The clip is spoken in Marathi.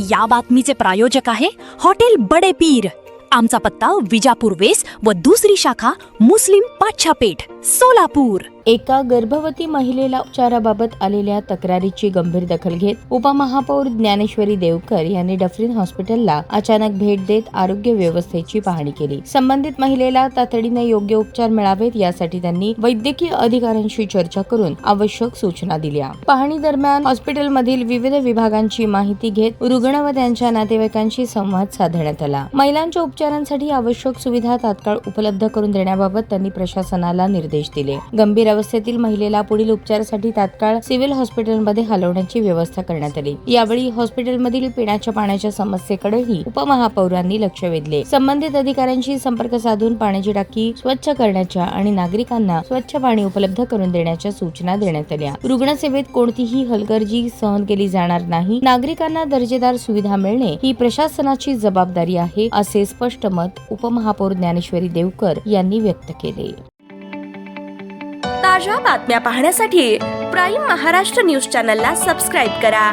या बातमीचे प्रायोजक आहे हॉटेल बडे पीर। आमचा पत्ता विजापूर वेस व दुसरी शाखा मुस्लिम पाच्छापेठ सोलापूर। एका गर्भवती महिलेला उपचाराबाबत आलेल्या तक्रारीची गंभीर दखल घेत उपमहापौर ज्ञानेश्वरी देवकर यांनी डफरीन हॉस्पिटलला अचानक भेट देत आरोग्य व्यवस्थेची पाहणी केली। संबंधित महिलेला तातडीने योग्य उपचार मिळावेत यासाठी त्यांनी वैद्यकीय अधिकाऱ्यांशी चर्चा करून आवश्यक सूचना दिल्या। पाहणी दरम्यान हॉस्पिटलमधील विविध विभागांची माहिती घेत रुग्ण व त्यांच्या नातेवाईकांशी संवाद साधण्यात आला। महिलांच्या उपचारांसाठी आवश्यक सुविधा तात्काळ उपलब्ध करून देण्याबाबत त्यांनी प्रशासनाला निर्देश दिले। गंभीर अवस्थेतील महिलेला पुढील उपचारासाठी तात्काळ सिव्हिल हॉस्पिटलमध्ये हलवण्याची व्यवस्था करण्यात आली। यावेळी हॉस्पिटलमधील पिण्याच्या पाण्याच्या समस्येकडेही उपमहापौरांनी लक्ष वेधले। संबंधित अधिकाऱ्यांशी संपर्क साधून पाण्याची टाकी स्वच्छ करण्याच्या आणि नागरिकांना स्वच्छ पाणी उपलब्ध करून देण्याच्या सूचना देण्यात आल्या। रुग्णसेवेत कोणतीही हलगर्जी सहन केली जाणार नाही। नागरिकांना दर्जेदार सुविधा मिळणे ही प्रशासनाची जबाबदारी आहे, असे स्पष्ट मत उपमहापौर ज्ञानेश्वरी देवकर यांनी व्यक्त केले। ताज्या बातम्या पाहण्यासाठी प्राईम महाराष्ट्र न्यूज चॅनलला सबस्क्राईब करा।